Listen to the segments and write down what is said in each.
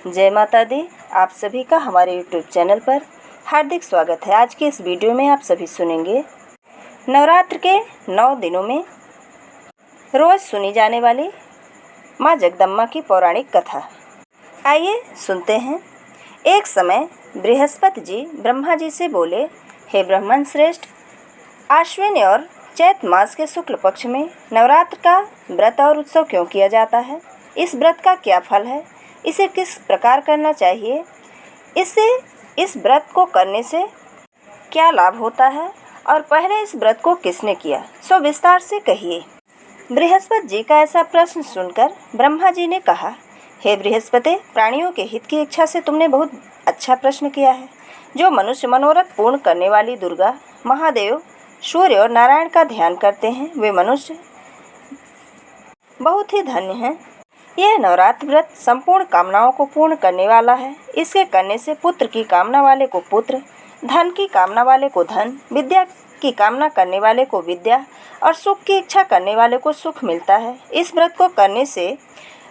जय माता दी। आप सभी का हमारे YouTube चैनल पर हार्दिक स्वागत है। आज के इस वीडियो में आप सभी सुनेंगे नवरात्र के 9 दिनों में रोज़ सुनी जाने वाली माँ जगदम्बा की पौराणिक कथा। आइए सुनते हैं। एक समय बृहस्पति जी ब्रह्मा जी से बोले, हे ब्राह्मण श्रेष्ठ, आश्विन और चैत मास के शुक्ल पक्ष में नवरात्र का व्रत और उत्सव क्यों किया जाता है? इस व्रत का क्या फल है? इसे किस प्रकार करना चाहिए? इस व्रत को करने से क्या लाभ होता है? और पहले इस व्रत को किसने किया, सो विस्तार से कहिए। बृहस्पति जी का ऐसा प्रश्न सुनकर ब्रह्मा जी ने कहा, हे बृहस्पति, प्राणियों के हित की इच्छा से तुमने बहुत अच्छा प्रश्न किया है। जो मनुष्य मनोरथ पूर्ण करने वाली दुर्गा, महादेव, सूर्य और नारायण का ध्यान करते हैं, वे मनुष्य बहुत ही धन्य हैं। यह नवरात्र व्रत संपूर्ण कामनाओं को पूर्ण करने वाला है। इसके करने से पुत्र की कामना वाले को पुत्र, धन की कामना वाले को धन, विद्या की कामना करने वाले को विद्या और सुख की इच्छा करने वाले को सुख मिलता है। इस व्रत को करने से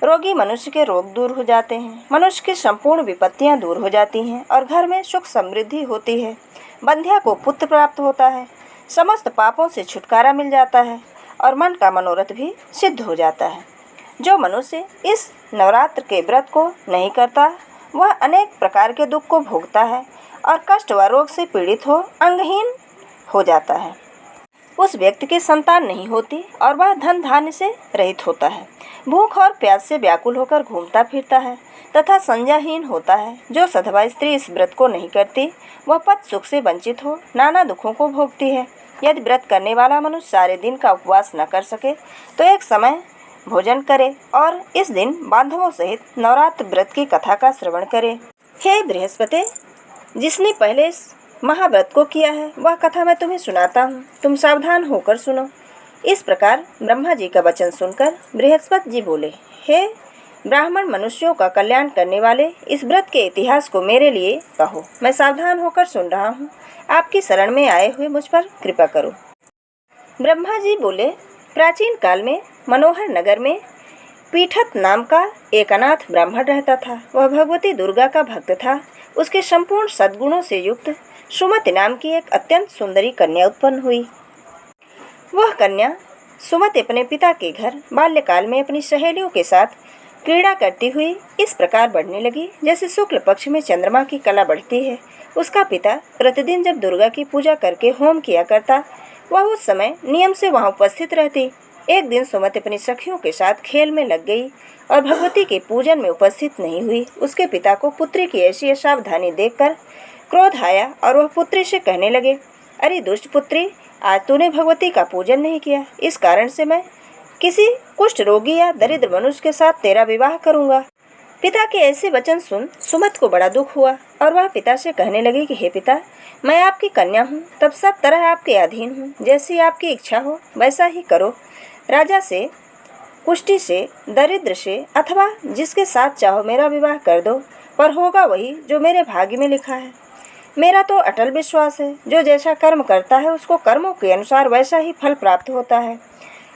रोगी मनुष्य के रोग दूर हो जाते हैं, मनुष्य की संपूर्ण विपत्तियां दूर हो जाती हैं और घर में सुख समृद्धि होती है। बंध्या को पुत्र प्राप्त होता है, समस्त पापों से छुटकारा मिल जाता है और मन का मनोरथ भी सिद्ध हो जाता है। जो मनुष्य इस नवरात्र के व्रत को नहीं करता, वह अनेक प्रकार के दुख को भोगता है और कष्ट व रोग से पीड़ित हो अंगहीन हो जाता है। उस व्यक्ति की संतान नहीं होती और वह धन धान्य से रहित होता है, भूख और प्यास से व्याकुल होकर घूमता फिरता है तथा संज्ञाहीन होता है। जो सधवा स्त्री इस व्रत को नहीं करती, वह पद सुख से वंचित हो नाना दुखों को भोगती है। यदि व्रत करने वाला मनुष्य सारे दिन का उपवास न कर सके तो एक समय भोजन करे और इस दिन बांधवों सहित नवरात्र व्रत की कथा का श्रवण करे। हे बृहस्पति, जिसने पहले इस महाव्रत को किया है, वह कथा मैं तुम्हें सुनाता हूँ, तुम सावधान होकर सुनो। इस प्रकार ब्रह्मा जी का वचन सुनकर बृहस्पति जी बोले, हे ब्राह्मण मनुष्यों का कल्याण करने वाले, इस व्रत के इतिहास को मेरे लिए कहो। मैं सावधान होकर सुन रहा हूँ, आपकी शरण में आए हुए मुझ पर कृपा करो। ब्रह्मा जी बोले, प्राचीन काल में मनोहर नगर में पीठत नाम का एक अनाथ ब्राह्मण रहता था। वह भगवती दुर्गा का भक्त था। उसके संपूर्ण सद्गुणों से युक्त सुमति नाम की एक अत्यंत सुंदरी कन्या उत्पन्न हुई। वह कन्या सुमति अपने पिता के घर बाल्यकाल में अपनी सहेलियों के साथ क्रीड़ा करती हुई इस प्रकार बढ़ने लगी, जैसे शुक्ल पक्ष में चंद्रमा की कला बढ़ती है। उसका पिता प्रतिदिन जब दुर्गा की पूजा करके होम किया करता, वह उस समय नियम से वहां उपस्थित रहती। एक दिन सुमति अपनी सखियों के साथ खेल में लग गई और भगवती के पूजन में उपस्थित नहीं हुई। उसके पिता को पुत्री की ऐसी असावधानी देखकर क्रोध आया और वह पुत्री से कहने लगे, अरे दुष्ट पुत्री, आज तूने भगवती का पूजन नहीं किया, इस कारण से मैं किसी कुष्ठ रोगी या दरिद्र मनुष्य के साथ तेरा विवाह करूंगा। पिता के ऐसे वचन सुन सुमत को बड़ा दुख हुआ और वह पिता से कहने लगी कि हे पिता, मैं आपकी कन्या हूँ, तब सब तरह आपके अधीन हूँ। जैसी आपकी इच्छा हो वैसा ही करो। राजा से, कुष्ठी से, दरिद्र से अथवा जिसके साथ चाहो मेरा विवाह कर दो, पर होगा वही जो मेरे भाग्य में लिखा है। मेरा तो अटल विश्वास है, जो जैसा कर्म करता है उसको कर्मों के अनुसार वैसा ही फल प्राप्त होता है,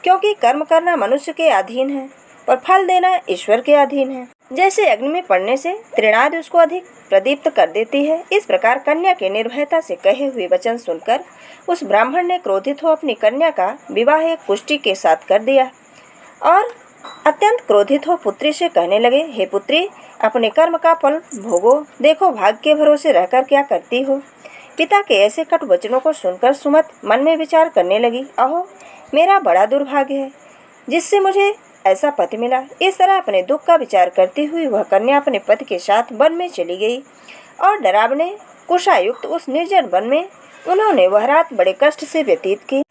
क्योंकि कर्म करना मनुष्य के अधीन है पर फल देना ईश्वर के अधीन है। जैसे अग्नि में पड़ने से तृणादि उसको अधिक प्रदीप्त कर देती है, इस प्रकार कन्या के निर्भयता से कहे हुए वचन सुनकर उस ब्राह्मण ने क्रोधित हो अपनी कन्या का विवाह एक कुष्ठी के साथ कर दिया और अत्यंत क्रोधित हो पुत्री से कहने लगे, हे पुत्री, अपने कर्म का फल भोगो, देखो भाग्य के भरोसे रहकर क्या करती हो। पिता के ऐसे कटु वचनों को सुनकर सुमत मन में विचार करने लगी, अहो मेरा बड़ा दुर्भाग्य है जिससे मुझे ऐसा पति मिला। इस तरह अपने दुख का विचार करती हुई वह कन्या अपने पति के साथ वन में चली गई और डरावने कुशायुक्त उस निर्जन वन में उन्होंने वह रात बड़े कष्ट से व्यतीत की।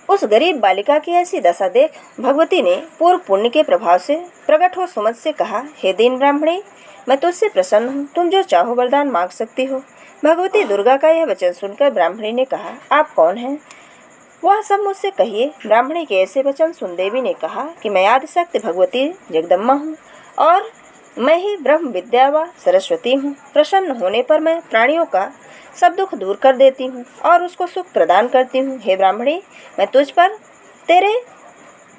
उस गरीब बालिका की ऐसी दशा देख भगवती ने पूर्व पुण्य के प्रभाव से प्रकट हो सुमत से कहा, हे दीन ब्राह्मणी, मैं तुझसे प्रसन्न हूँ, तुम जो चाहो वरदान मांग सकती हो। भगवती दुर्गा का यह वचन सुनकर ब्राह्मणी ने कहा, आप कौन हैं? वह सब मुझसे कहिए। ब्राह्मणी के ऐसे वचन सुन देवी ने कहा कि मैं आदिशक्ति भगवती जगदम्बा हूँ और मैं ही ब्रह्म विद्या व सरस्वती हूँ। प्रसन्न होने पर मैं प्राणियों का सब दुख दूर कर देती हूँ और उसको सुख प्रदान करती हूँ। हे ब्राह्मणी, मैं तुझ पर तेरे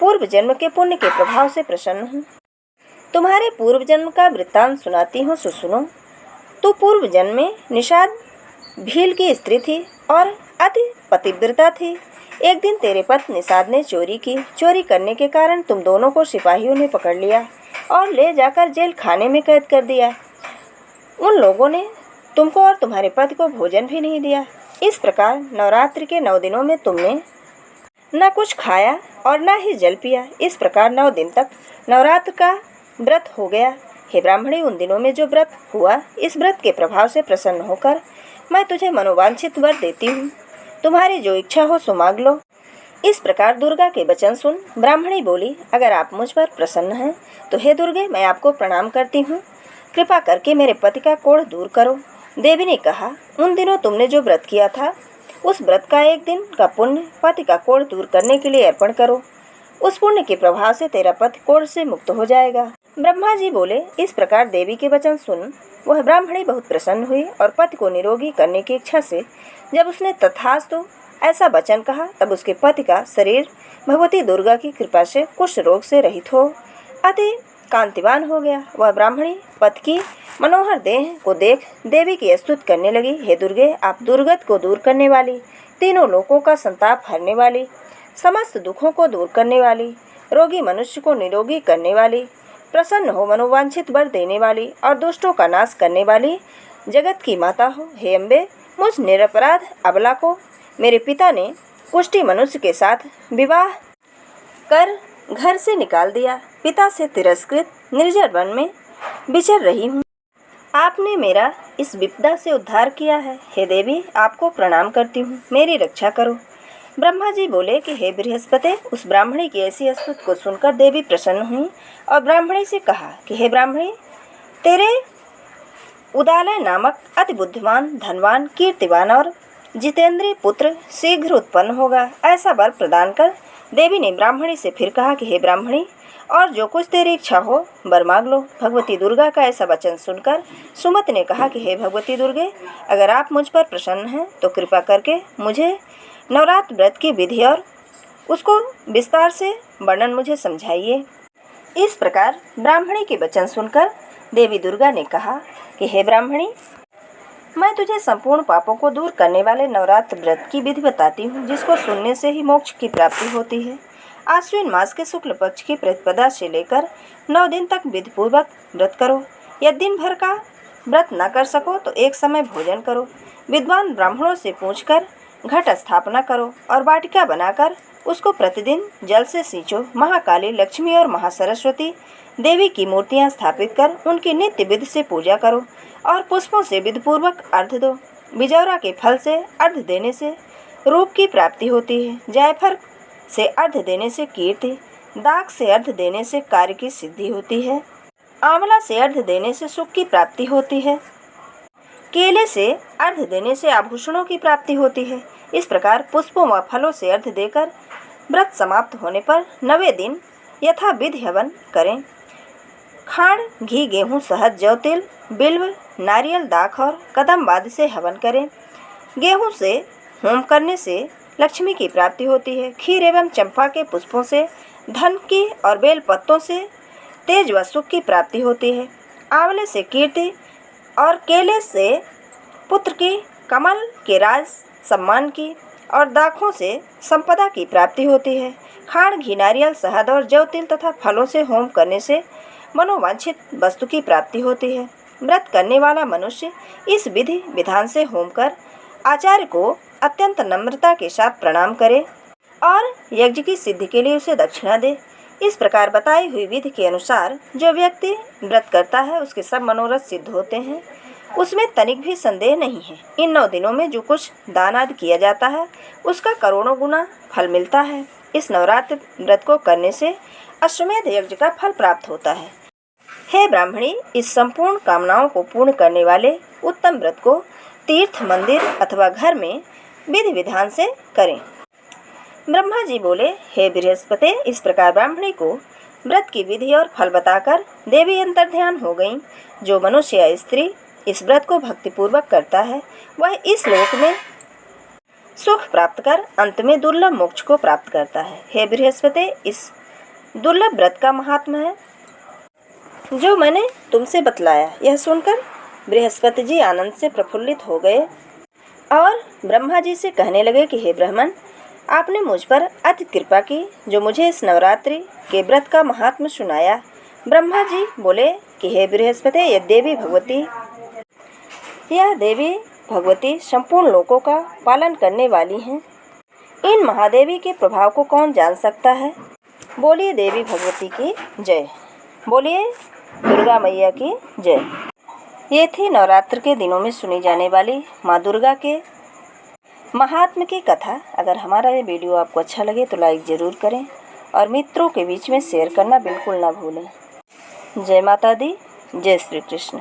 पूर्व जन्म के पुण्य के प्रभाव से प्रसन्न हूँ। तुम्हारे पूर्व जन्म का वृत्तांत सुनाती हूँ, सो सुनो। तू पूर्व जन्म में निषाद भील की स्त्री थी और अति पतिव्रता थी। एक दिन तेरे पति निषाद ने चोरी की। चोरी करने के कारण तुम दोनों को सिपाहियों ने पकड़ लिया और ले जाकर जेल खाने में कैद कर दिया। उन लोगों ने तुमको और तुम्हारे पति को भोजन भी नहीं दिया। इस प्रकार नवरात्रि के 9 दिनों में तुमने न कुछ खाया और न ही जल पिया। इस प्रकार 9 दिन तक नवरात्र का व्रत हो गया। हे ब्राह्मणी, उन दिनों में जो व्रत हुआ, इस व्रत के प्रभाव से प्रसन्न होकर मैं तुझे मनोवांछित वर देती हूँ। तुम्हारी जो इच्छा हो सो मांग लो। इस प्रकार दुर्गा के वचन सुन ब्राह्मणी बोली, अगर आप मुझ पर प्रसन्न हैं तो हे दुर्गे, मैं आपको प्रणाम करती हूँ। कृपा करके मेरे पति का कोढ़ दूर करो। देवी ने कहा, उन दिनों तुमने जो व्रत किया था, उस व्रत का एक दिन का पुण्य पति का कोढ़ दूर करने के लिए अर्पण करो। उस पुण्य के प्रभाव से तेरा पति कोढ़ से मुक्त हो जाएगा। ब्रह्मा जी बोले, इस प्रकार देवी के वचन सुन वह ब्राह्मणी बहुत प्रसन्न हुई और पति को निरोगी करने की इच्छा से जब उसने तथास्तु ऐसा वचन कहा, तब उसके पति का शरीर भगवती दुर्गा की कृपा से कुष्ठ रोग से रहित हो अति कांतिवान हो गया। वह ब्राह्मणी पति की मनोहर देह को देख देवी की स्तुति करने लगी। हे दुर्गे, आप दुर्गत को दूर करने वाली, तीनों लोकों का संताप हरने वाली, समस्त दुखों को दूर करने वाली, रोगी मनुष्य को निरोगी करने वाली, प्रसन्न हो मनोवांछित वर देने वाली और दुष्टों का नाश करने वाली जगत की माता हो। हे अम्बे, मुझ निरपराध अबला को मेरे पिता ने कुष्ठी मनुष्य के साथ विवाह कर घर से निकाल दिया। पिता से तिरस्कृत निर्जन वन में विचर रही हूँ। आपने मेरा इस विपदा से उद्धार किया है। हे देवी, आपको प्रणाम करती हूँ, मेरी रक्षा करो। ब्रह्मा जी बोले कि हे बृहस्पति, उस ब्राह्मणी की ऐसी स्तुति को सुनकर देवी प्रसन्न हुई और ब्राह्मणी से कहा कि हे ब्राह्मणी, तेरे उदालय नामक अति बुद्धिमान, धनवान, कीर्तिवान और जितेंद्रीय पुत्र शीघ्र उत्पन्न होगा। ऐसा वर प्रदान कर देवी ने ब्राह्मणी से फिर कहा कि हे ब्राह्मणी, और जो कुछ तेरी इच्छा हो वर मांग लो। भगवती दुर्गा का ऐसा वचन सुनकर सुमति ने कहा कि हे भगवती दुर्गे, अगर आप मुझ पर प्रसन्न हैं तो कृपा करके मुझे नवरात्र व्रत की विधि और उसको विस्तार से वर्णन मुझे समझाइए। इस प्रकार ब्राह्मणी के वचन सुनकर देवी दुर्गा ने कहा कि हे ब्राह्मणी, मैं तुझे संपूर्ण पापों को दूर करने वाले नवरात्र व्रत की विधि बताती हूँ, जिसको सुनने से ही मोक्ष की प्राप्ति होती है। आश्विन मास के शुक्ल पक्ष की प्रतिपदा से लेकर 9 दिन तक विधिपूर्वक व्रत करो। यदि दिन भर का व्रत न कर सको तो एक समय भोजन करो। विद्वान ब्राह्मणों से पूछकर घट स्थापना करो और वाटिका बनाकर उसको प्रतिदिन जल से सींचो। महाकाली, लक्ष्मी और महासरस्वती देवी की मूर्तियां स्थापित कर उनकी नित्य विधि से पूजा करो और पुष्पों से विधिपूर्वक अर्घ दो। बिजौरा के फल से अर्घ देने से रूप की प्राप्ति होती है। जायफल से अर्घ देने से कीर्ति, दाख से अर्घ देने से कार्य की सिद्धि होती है, आंवला से अर्घ देने से सुख की प्राप्ति होती है, केले से अर्घ देने से आभूषणों की प्राप्ति होती है। इस प्रकार पुष्पों व फलों से अर्घ देकर व्रत समाप्त होने पर 9वें दिन यथाविधि हवन करें। खांड, घी, गेहूँ, शहद, जौ, तिल, बिल्व, नारियल, दाख और कदम आदि से हवन करें। गेहूँ से होम करने से लक्ष्मी की प्राप्ति होती है। खीर एवं चंपा के पुष्पों से धन की और बेल पत्तों से तेज व सुख की प्राप्ति होती है। आंवले से कीर्ति और केले से पुत्र की, कमल के राज सम्मान की और दाखों से संपदा की प्राप्ति होती है। खांड, घी, नारियल, शहद और जौ, तिल तथा फलों से होम करने से मनोवांछित वस्तु की प्राप्ति होती है। व्रत करने वाला मनुष्य इस विधि विधान से होम कर आचार्य को अत्यंत नम्रता के साथ प्रणाम करे और यज्ञ की सिद्धि के लिए उसे दक्षिणा दे। इस प्रकार बताई हुई विधि के अनुसार जो व्यक्ति व्रत करता है उसके सब मनोरथ सिद्ध होते हैं, उसमें तनिक भी संदेह नहीं है। इन 9 दिनों में जो कुछ दान आदि किया जाता है उसका करोड़ों गुना फल मिलता है। इस नवरात्र व्रत को करने से अश्वमेध यज्ञ का फल प्राप्त होता है। हे ब्राह्मणी, इस संपूर्ण कामनाओं को पूर्ण करने वाले उत्तम व्रत को तीर्थ, मंदिर अथवा घर में विधि विधान से करें। ब्रह्मा जी बोले, हे बृहस्पति, इस प्रकार ब्राह्मणी को व्रत की विधि और फल बताकर देवी अंतर्ध्यान हो गईं। जो मनुष्य या स्त्री इस व्रत को भक्तिपूर्वक करता है वह इस लोक में सुख प्राप्त कर अंत में दुर्लभ मोक्ष को प्राप्त करता है। हे बृहस्पति, इस दुर्लभ व्रत का महात्म्य है। जो मैंने तुमसे बतलाया। यह सुनकर बृहस्पति जी आनंद से प्रफुल्लित हो गए और ब्रह्मा जी से कहने लगे कि हे ब्राह्मण, आपने मुझ पर अति कृपा की जो मुझे इस नवरात्रि के व्रत का महात्म्य सुनाया। ब्रह्मा जी बोले कि हे बृहस्पति, यह देवी भगवती संपूर्ण लोकों का पालन करने वाली हैं। इन महादेवी के प्रभाव को कौन जान सकता है। बोलिए देवी भगवती की जय। बोलिए दुर्गा मैया की जय। ये थी नवरात्र के दिनों में सुनी जाने वाली माँ दुर्गा के महात्म्य की कथा। अगर हमारा ये वीडियो आपको अच्छा लगे तो लाइक ज़रूर करें और मित्रों के बीच में शेयर करना बिल्कुल ना भूलें। जय माता दी, जय श्री कृष्ण।